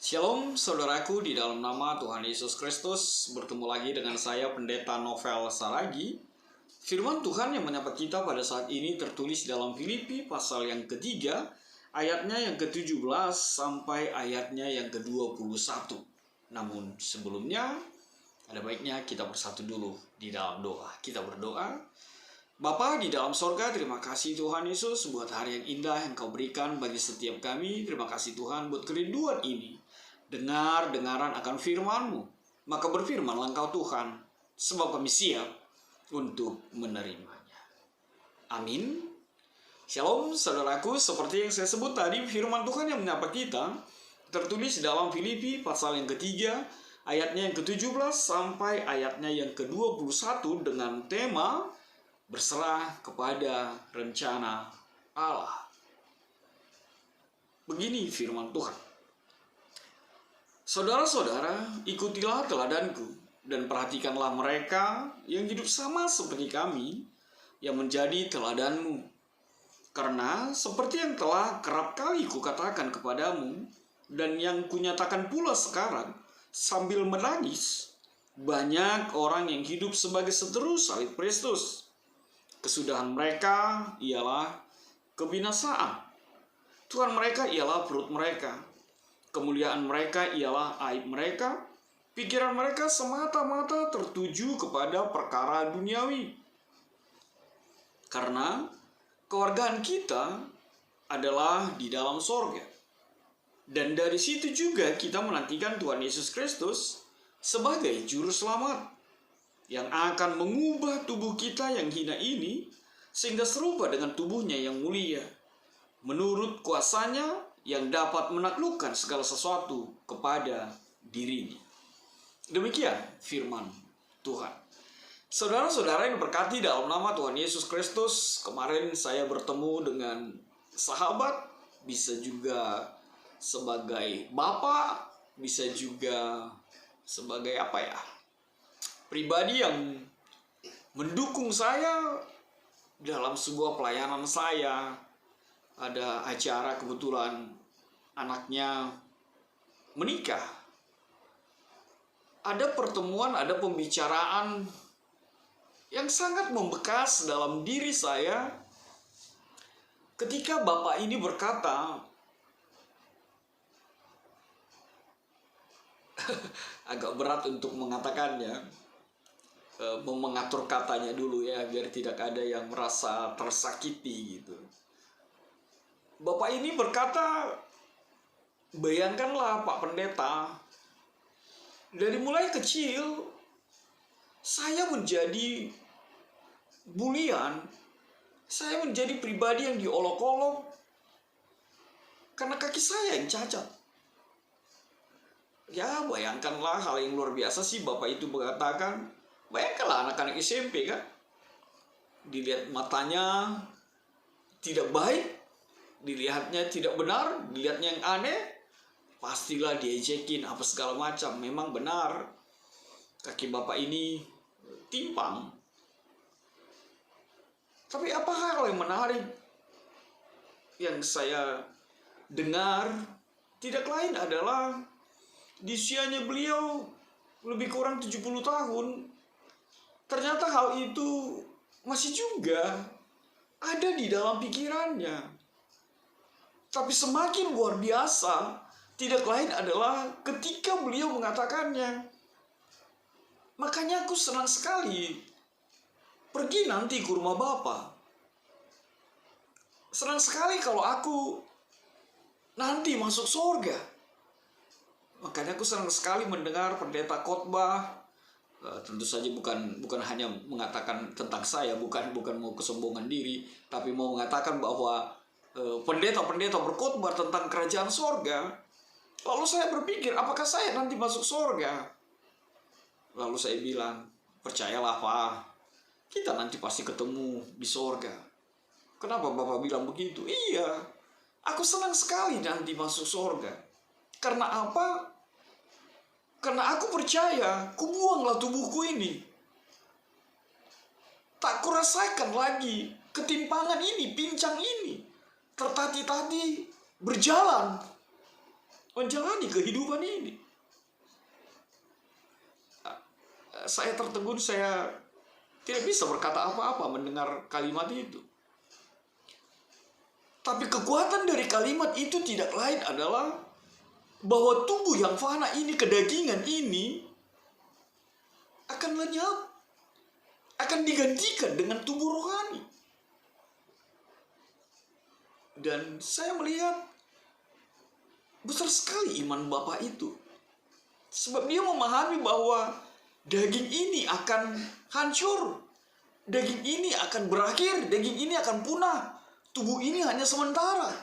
Shalom saudaraku, di dalam nama Tuhan Yesus Kristus. Bertemu lagi dengan saya Pendeta Novel Saragi. Firman Tuhan yang menyapa kita pada saat ini tertulis dalam Filipi pasal yang ketiga, ayatnya yang ke-17 sampai ayatnya yang ke-21. Namun sebelumnya, ada baiknya kita bersatu dulu di dalam doa. Kita berdoa. Bapa di dalam sorga, terima kasih Tuhan Yesus buat hari yang indah yang Kau berikan bagi setiap kami. Terima kasih Tuhan buat kerinduan ini. Dengar-dengaran akan firman-Mu, maka berfirmanlah Engkau Tuhan, sebab kami siap untuk menerimanya. Amin. Shalom saudaraku, seperti yang saya sebut tadi, firman Tuhan yang menyapa kita tertulis dalam Filipi pasal yang ketiga, ayatnya yang ke-17 sampai ayatnya yang ke-21 dengan tema berserah kepada rencana Allah. Begini firman Tuhan. Saudara-saudara, ikutilah teladanku dan perhatikanlah mereka yang hidup sama seperti kami yang menjadi teladanmu. Karena seperti yang telah kerap kali kukatakan kepadamu dan yang kunyatakan pula sekarang sambil menangis, banyak orang yang hidup sebagai seteru salib Kristus. Kesudahan mereka ialah kebinasaan. Tuhan mereka ialah perut mereka. Kemuliaan mereka ialah aib mereka. Pikiran mereka semata-mata tertuju kepada perkara duniawi. Karena kewargaan kita adalah di dalam sorga. Dan dari situ juga kita menantikan Tuhan Yesus Kristus sebagai juru selamat yang akan mengubah tubuh kita yang hina ini sehingga serupa dengan tubuhnya yang mulia, menurut kuasanya yang dapat menaklukkan segala sesuatu kepada dirinya. Demikian firman Tuhan. Saudara-saudara yang berkati dalam nama Tuhan Yesus Kristus, kemarin saya bertemu dengan sahabat, bisa juga sebagai bapak, bisa juga sebagai pribadi yang mendukung saya dalam sebuah pelayanan saya. Ada acara kebetulan anaknya menikah. Ada pertemuan, ada pembicaraan yang sangat membekas dalam diri saya ketika bapak ini berkata, agak berat untuk mengatakannya, mengatur katanya dulu ya, biar tidak ada yang merasa tersakiti gitu. Bapak ini berkata, bayangkanlah Pak Pendeta, dari mulai kecil saya menjadi bulian, saya menjadi pribadi yang diolok-olok karena kaki saya yang cacat. Ya bayangkanlah hal yang luar biasa sih Bapak itu mengatakan. Bayangkanlah anak-anak SMP kan, dilihat matanya tidak baik, dilihatnya tidak benar, dilihatnya yang aneh, pastilah diejekin apa segala macam. Memang benar kaki bapak ini timpang. Tapi apa hal yang menarik yang saya dengar tidak lain adalah di usianya beliau lebih kurang 70 tahun, ternyata hal itu masih juga ada di dalam pikirannya. Tapi semakin luar biasa, tidak lain adalah ketika beliau mengatakannya. Makanya aku senang sekali pergi nanti ke rumah Bapak. Senang sekali kalau aku nanti masuk surga. Makanya aku senang sekali mendengar pendeta khotbah. Tentu saja bukan hanya mengatakan tentang saya, bukan mau kesombongan diri, tapi mau mengatakan bahwa pendeta-pendeta berkhotbah tentang kerajaan sorga. Lalu saya berpikir, apakah saya nanti masuk sorga? Lalu saya bilang, percayalah Pak, kita nanti pasti ketemu di sorga. Kenapa Bapak bilang begitu? Iya, aku senang sekali nanti masuk sorga. Karena apa? Karena aku percaya, kubuanglah tubuhku ini. Tak kurasakan lagi ketimpangan ini, pincang ini, tertati-tati berjalan. menjalani kehidupan ini. Saya tertegun, saya tidak bisa berkata apa-apa mendengar kalimat itu. Tapi kekuatan dari kalimat itu tidak lain adalah bahwa tubuh yang fana ini, kedagingan ini, akan lenyap, akan digantikan dengan tubuh rohani. Dan saya melihat besar sekali iman Bapak itu. Sebab dia memahami bahwa daging ini akan hancur, daging ini akan berakhir, daging ini akan punah, tubuh ini hanya sementara.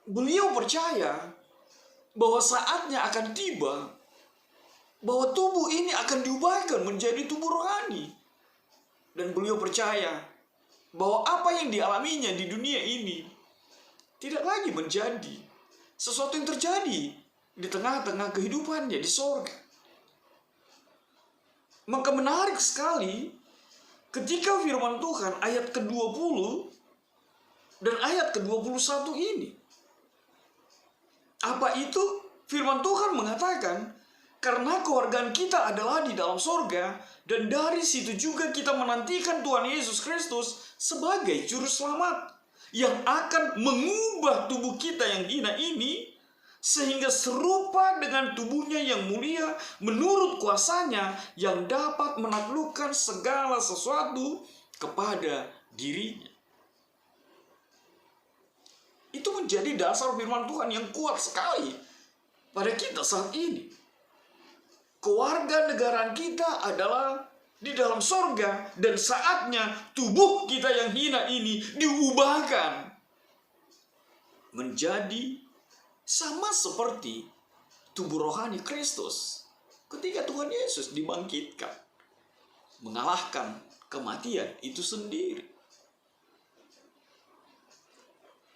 Beliau percaya bahwa saatnya akan tiba, bahwa tubuh ini akan diubahkan menjadi tubuh rohani. Dan beliau percaya bahwa apa yang dialaminya di dunia ini tidak lagi menjadi sesuatu yang terjadi di tengah-tengah kehidupannya di sorga. Maka menarik sekali ketika firman Tuhan ayat ke-20 dan ayat ke-21 ini. Apa itu? Firman Tuhan mengatakan, karena kewargaan kita adalah di dalam sorga, dan dari situ juga kita menantikan Tuhan Yesus Kristus sebagai juru selamat, yang akan mengubah tubuh kita yang hina ini, sehingga serupa dengan tubuhnya yang mulia menurut kuasanya yang dapat menaklukkan segala sesuatu kepada dirinya. Itu menjadi dasar firman Tuhan yang kuat sekali pada kita saat ini. Kewarganegaraan kita adalah di dalam sorga, dan saatnya tubuh kita yang hina ini diubahkan menjadi sama seperti tubuh rohani Kristus ketika Tuhan Yesus dibangkitkan, mengalahkan kematian itu sendiri.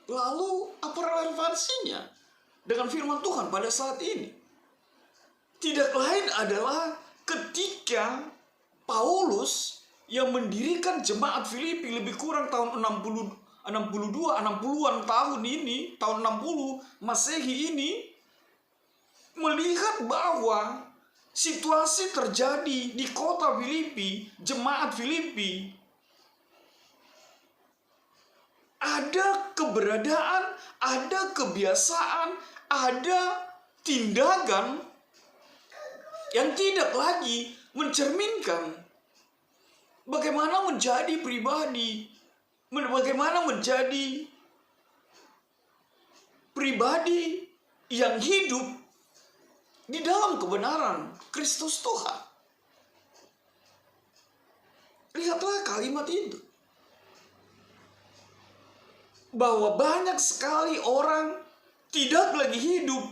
Lalu apa relevansinya dengan firman Tuhan pada saat ini? Tidak lain adalah ketika Paulus yang mendirikan jemaat Filipi lebih kurang tahun 60-an tahun ini, tahun 60 Masehi ini, melihat bahwa situasi terjadi di kota Filipi, jemaat Filipi, ada keberadaan, ada kebiasaan, ada tindakan yang tidak lagi mencerminkan bagaimana menjadi pribadi, bagaimana menjadi pribadi yang hidup di dalam kebenaran Kristus Tuhan. Lihatlah kalimat itu. Bahwa banyak sekali orang tidak lagi hidup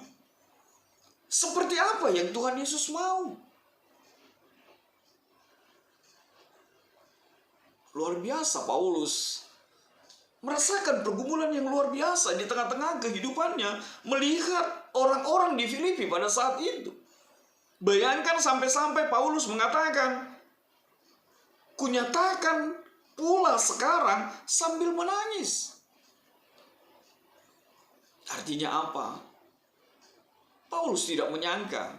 seperti apa yang Tuhan Yesus mau. Luar biasa Paulus merasakan pergumulan yang luar biasa di tengah-tengah kehidupannya, melihat orang-orang di Filipi pada saat itu. Bayangkan sampai-sampai Paulus mengatakan, "Kunyatakan pula sekarang sambil menangis." Artinya apa? Paulus tidak menyangka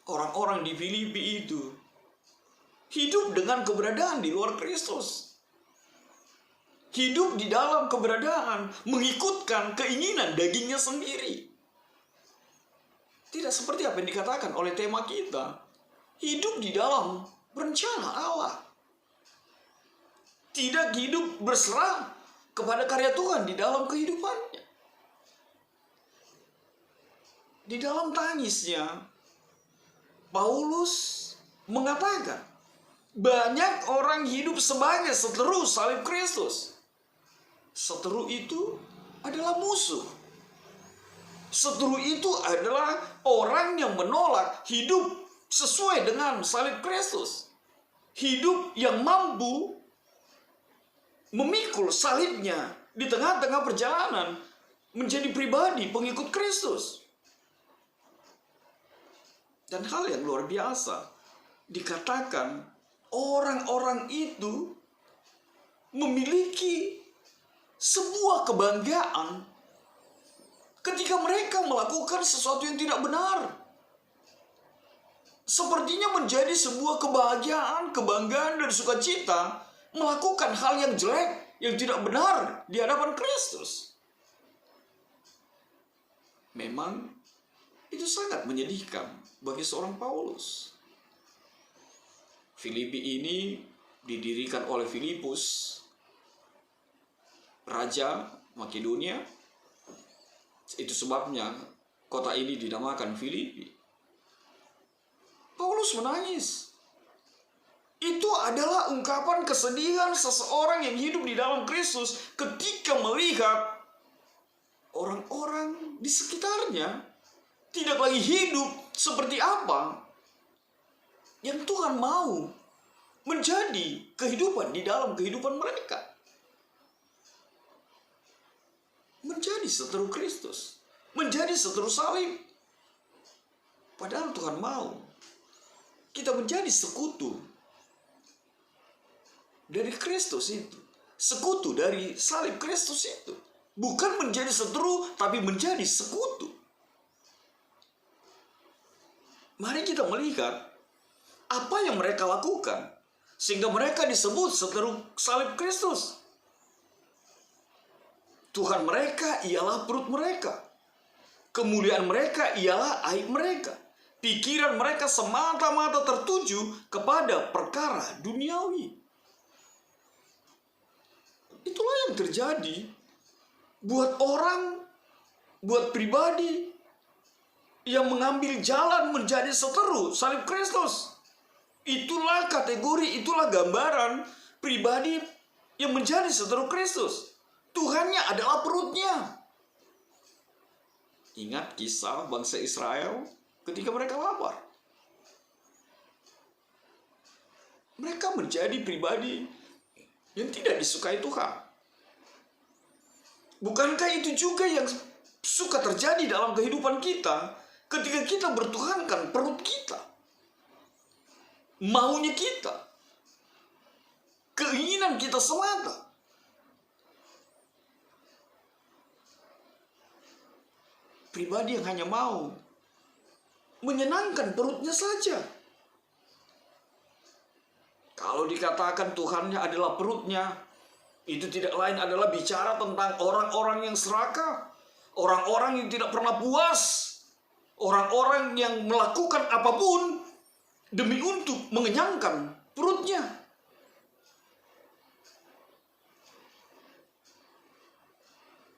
orang-orang di Filipi itu hidup dengan keberadaan di luar Kristus. Hidup di dalam keberadaan, mengikutkan keinginan dagingnya sendiri. Tidak seperti apa yang dikatakan oleh tema kita. Hidup di dalam rencana Allah. Tidak hidup berserah kepada karya Tuhan di dalam kehidupannya. Di dalam tangisnya, Paulus mengatakan, banyak orang hidup sebagai seteru salib Kristus. Seteru itu adalah musuh. Seteru itu adalah orang yang menolak hidup sesuai dengan salib Kristus. Hidup yang mampu memikul salibnya di tengah-tengah perjalanan menjadi pribadi pengikut Kristus. Dan hal yang luar biasa, dikatakan orang-orang itu memiliki sebuah kebanggaan ketika mereka melakukan sesuatu yang tidak benar. Sepertinya menjadi sebuah kebahagiaan, kebanggaan, dan sukacita melakukan hal yang jelek, yang tidak benar di hadapan Kristus. Memang itu sangat menyedihkan bagi seorang Paulus. Filipi ini didirikan oleh Filipus, raja Makedonia. Itu sebabnya kota ini dinamakan Filipi. Paulus menangis. Itu adalah ungkapan kesedihan seseorang yang hidup di dalam Kristus ketika melihat orang-orang di sekitarnya tidak lagi hidup seperti apa yang Tuhan mau menjadi kehidupan di dalam kehidupan mereka. Menjadi seteru Kristus, menjadi seteru salib. Padahal Tuhan mau kita menjadi sekutu dari Kristus itu. Sekutu dari salib Kristus itu. Bukan menjadi seteru, tapi menjadi sekutu. Mari kita melihat apa yang mereka lakukan sehingga mereka disebut seteru salib Kristus. Tuhan mereka ialah perut mereka. Kemuliaan mereka ialah aib mereka. Pikiran mereka semata-mata tertuju kepada perkara duniawi. Itulah yang terjadi buat orang, buat pribadi yang mengambil jalan menjadi seteru salib Kristus. Itulah kategori, itulah gambaran pribadi yang menjadi seteru Kristus. Tuhannya adalah perutnya. Ingat kisah bangsa Israel ketika mereka lapar. Mereka menjadi pribadi yang tidak disukai Tuhan. Bukankah itu juga yang suka terjadi dalam kehidupan kita ketika kita bertuhankan perut kita, maunya kita, keinginan kita semata? Pribadi yang hanya mau menyenangkan perutnya saja. Kalau dikatakan Tuhannya adalah perutnya, itu tidak lain adalah bicara tentang orang-orang yang serakah, orang-orang yang tidak pernah puas, orang-orang yang melakukan apapun demi untuk mengenyangkan perutnya.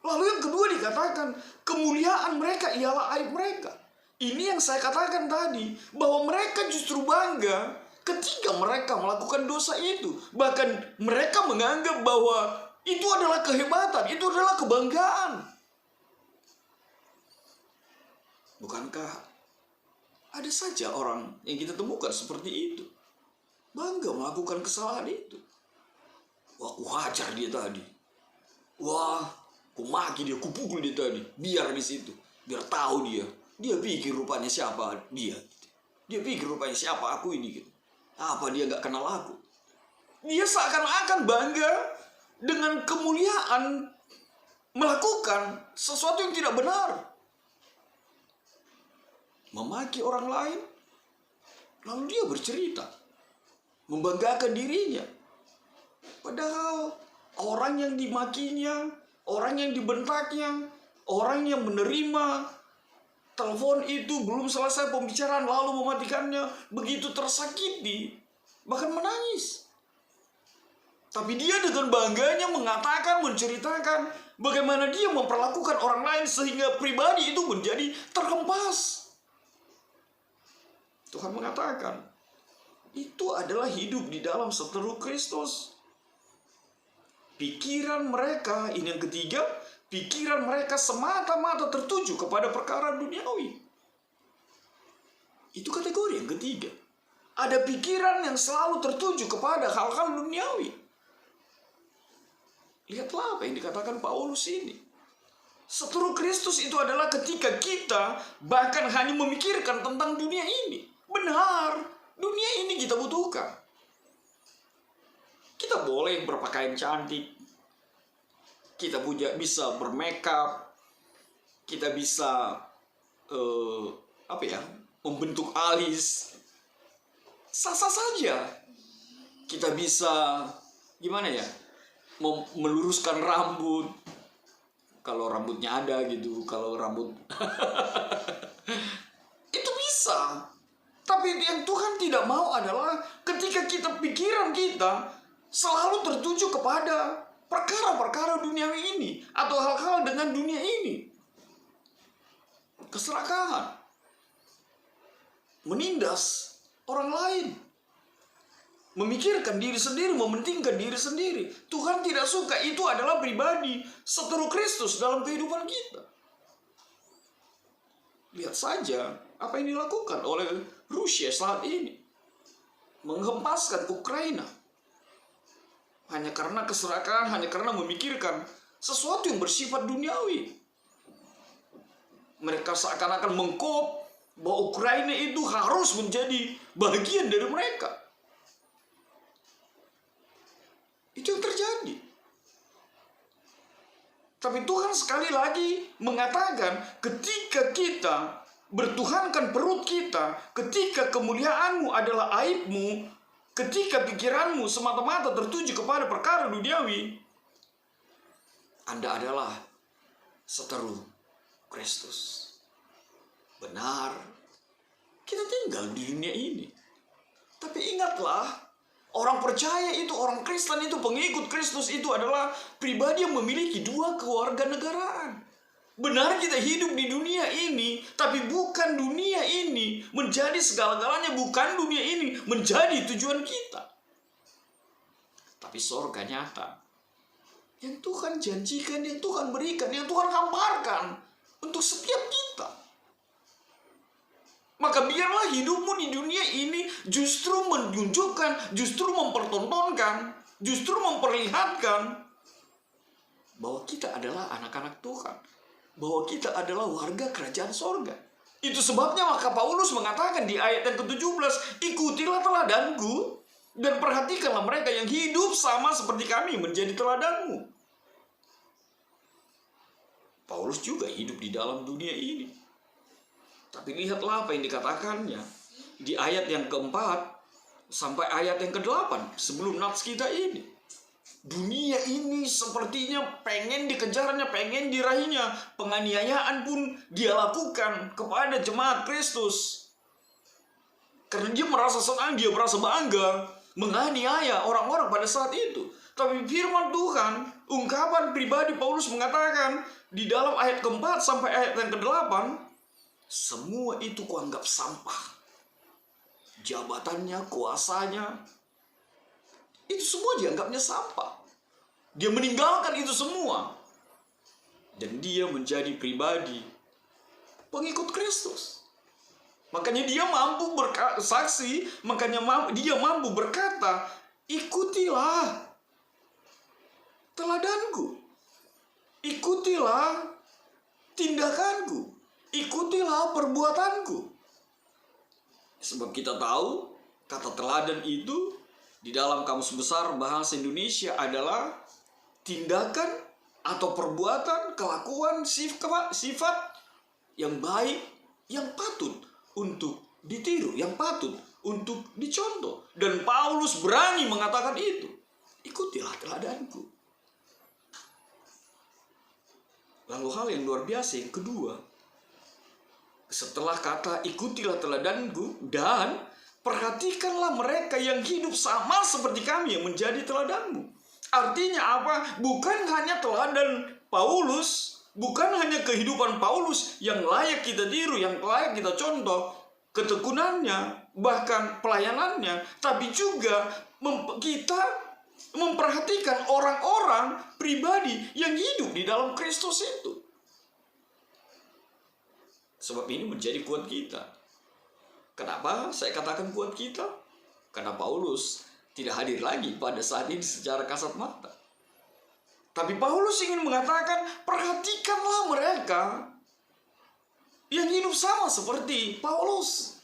Lalu yang kedua dikatakan, kemuliaan mereka ialah aib mereka. Ini yang saya katakan tadi, bahwa mereka justru bangga ketika mereka melakukan dosa itu. Bahkan mereka menganggap bahwa itu adalah kehebatan, itu adalah kebanggaan. Bukankah ada saja orang yang kita temukan seperti itu? Bangga melakukan kesalahan itu. Wah, aku hajar dia tadi. Wah, aku maki dia, aku pukul dia tadi. Biar di situ, biar tahu dia. Dia pikir rupanya siapa dia. Dia pikir rupanya siapa aku ini gitu. Apa dia gak kenal aku? Dia seakan-akan bangga dengan kemuliaan melakukan sesuatu yang tidak benar. Memaki orang lain, lalu dia bercerita, membanggakan dirinya. Padahal orang yang dimakinya, orang yang dibentaknya, orang yang menerima telepon itu belum selesai pembicaraan lalu mematikannya, begitu tersakiti, bahkan menangis. Tapi dia dengan bangganya mengatakan, menceritakan bagaimana dia memperlakukan orang lain sehingga pribadi itu menjadi terhempas. Tuhan mengatakan, itu adalah hidup di dalam seteru Kristus. Pikiran mereka, ini yang ketiga, pikiran mereka semata-mata tertuju kepada perkara duniawi. Itu kategori yang ketiga. Ada pikiran yang selalu tertuju kepada hal-hal duniawi. Lihatlah apa yang dikatakan Paulus ini. Seteru Kristus itu adalah ketika kita bahkan hanya memikirkan tentang dunia ini. Benar, dunia ini kita butuhkan. Kita boleh berpakaian cantik, kita bisa bermakeup, kita bisa membentuk alis, sah-sah saja. Kita bisa meluruskan rambut, kalau rambutnya ada gitu, kalau rambut itu bisa. Tapi yang Tuhan tidak mau adalah ketika pikiran kita selalu tertuju kepada perkara-perkara duniawi ini atau hal-hal dengan dunia ini. Keserakahan, menindas orang lain, memikirkan diri sendiri, mementingkan diri sendiri. Tuhan tidak suka. Itu adalah pribadi seteru Kristus dalam kehidupan kita. Lihat saja apa yang dilakukan oleh Rusia saat ini. Menghempaskan Ukraina. Hanya karena keserakahan, hanya karena memikirkan sesuatu yang bersifat duniawi. Mereka seakan-akan mengkop bahwa Ukraina itu harus menjadi bagian dari mereka. Itu yang terjadi. Tapi Tuhan sekali lagi mengatakan, ketika kita bertuhankan perut kita, ketika kemuliaanmu adalah aibmu, ketika pikiranmu semata-mata tertuju kepada perkara duniawi, Anda adalah seteru Kristus. Benar, kita tinggal di dunia ini. Tapi ingatlah, orang percaya itu, orang Kristen itu, pengikut Kristus itu adalah pribadi yang memiliki dua kewarganegaraan. Benar, kita hidup di dunia ini, tapi bukan dunia ini menjadi segala-galanya, bukan dunia ini menjadi tujuan kita. Tapi sorga nyata yang Tuhan janjikan, yang Tuhan berikan, yang Tuhan hamparkan untuk setiap kita. Maka biarlah hidupmu di dunia ini justru menunjukkan, justru mempertontonkan, justru memperlihatkan bahwa kita adalah anak-anak Tuhan, bahwa kita adalah warga kerajaan sorga. Itu sebabnya maka Paulus mengatakan di ayat yang ke-17, ikutilah teladanku dan perhatikanlah mereka yang hidup sama seperti kami menjadi teladanmu. Paulus juga hidup di dalam dunia ini. Tapi lihatlah apa yang dikatakannya di ayat yang ke-4 sampai ayat yang ke-8 sebelum nats kita ini. Dunia ini sepertinya pengen dikejarnya, pengen diraihnya. Penganiayaan pun dia lakukan kepada jemaat Kristus. Karena dia merasa senang, dia merasa bangga menganiaya orang-orang pada saat itu. Tapi firman Tuhan, ungkapan pribadi Paulus mengatakan di dalam ayat ke-4 sampai ayat yang ke-8, semua itu kuanggap sampah. Jabatannya, kuasanya, itu semua dianggapnya sampah. Dia meninggalkan itu semua. Dan dia menjadi pribadi pengikut Kristus. Makanya dia mampu bersaksi, makanya dia mampu berkata, ikutilah teladanku, ikutilah tindakanku, ikutilah perbuatanku. Sebab kita tahu kata teladan itu di dalam Kamus Besar Bahasa Indonesia adalah tindakan atau perbuatan, kelakuan, sifat yang baik, yang patut untuk ditiru, yang patut untuk dicontoh. Dan Paulus berani mengatakan itu. Ikutilah teladanku. Lalu hal yang luar biasa yang kedua, setelah kata ikutilah teladanku dan perhatikanlah mereka yang hidup sama seperti kami yang menjadi teladanmu. Artinya apa? Bukan hanya teladan Paulus, bukan hanya kehidupan Paulus yang layak kita tiru, yang layak kita contoh, ketekunannya, bahkan pelayanannya, tapi juga kita memperhatikan orang-orang pribadi yang hidup di dalam Kristus itu. Sebab ini menjadi kuat kita. Kenapa saya katakan kuat kita? Karena Paulus tidak hadir lagi pada saat ini secara kasat mata. Tapi Paulus ingin mengatakan, perhatikanlah mereka yang hidup sama seperti Paulus.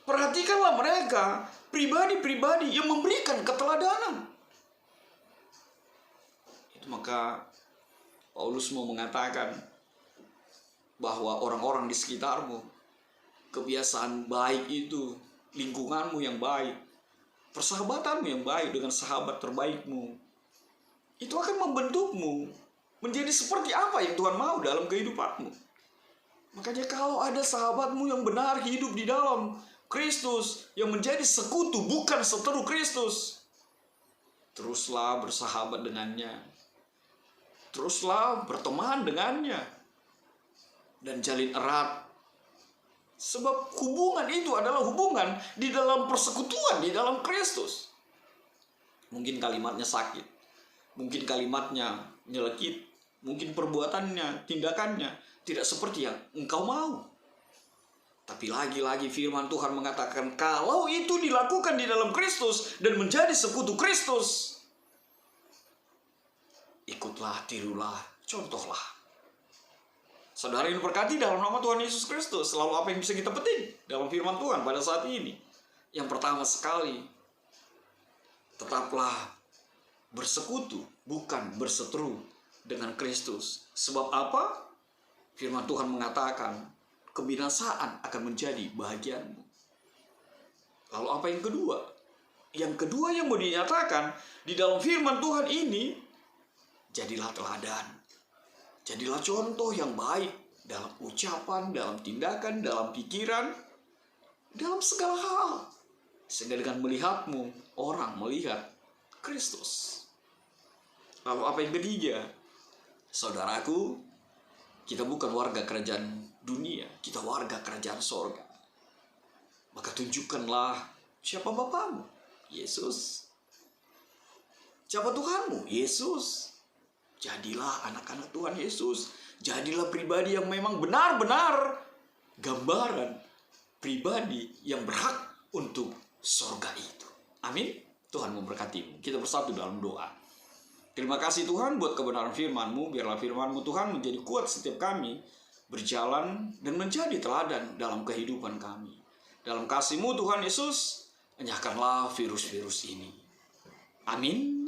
Perhatikanlah mereka, pribadi-pribadi yang memberikan keteladanan. Itu maka Paulus mau mengatakan, bahwa orang-orang di sekitarmu, kebiasaan baik itu, lingkunganmu yang baik, persahabatanmu yang baik dengan sahabat terbaikmu, itu akan membentukmu menjadi seperti apa yang Tuhan mau dalam kehidupanmu. Makanya kalau ada sahabatmu yang benar hidup di dalam Kristus, yang menjadi sekutu bukan seteru Kristus, teruslah bersahabat dengannya, teruslah berteman dengannya, dan jalin erat. Sebab hubungan itu adalah hubungan di dalam persekutuan, di dalam Kristus. Mungkin kalimatnya sakit, mungkin kalimatnya nyelekit, mungkin perbuatannya, tindakannya tidak seperti yang engkau mau. Tapi lagi-lagi firman Tuhan mengatakan, kalau itu dilakukan di dalam Kristus dan menjadi sekutu Kristus, ikutlah, tirulah, contohlah. Saudara yang diberkati dalam nama Tuhan Yesus Kristus, selalu apa yang bisa kita petik dalam firman Tuhan pada saat ini? Yang pertama sekali, tetaplah bersekutu, bukan berseteru dengan Kristus. Sebab apa? Firman Tuhan mengatakan, kebinasaan akan menjadi bahagianmu. Lalu apa yang kedua? Yang kedua yang mau dinyatakan di dalam firman Tuhan ini, jadilah teladan. Jadilah contoh yang baik dalam ucapan, dalam tindakan, dalam pikiran, dalam segala hal. Sehingga dengan melihatmu, orang melihat Kristus. Lalu apa yang ketiga? Saudaraku, kita bukan warga kerajaan dunia, kita warga kerajaan sorga. Maka tunjukkanlah siapa Bapamu, Yesus. Siapa Tuhanmu, Yesus. Jadilah anak-anak Tuhan Yesus. Jadilah pribadi yang memang benar-benar gambaran pribadi yang berhak untuk sorga itu. Amin. Tuhan memberkatimu. Kita bersatu dalam doa. Terima kasih Tuhan buat kebenaran firman-Mu. Biarlah firman-Mu Tuhan menjadi kuat setiap kami berjalan dan menjadi teladan dalam kehidupan kami. Dalam kasih-Mu Tuhan Yesus, enyahkanlah virus-virus ini. Amin.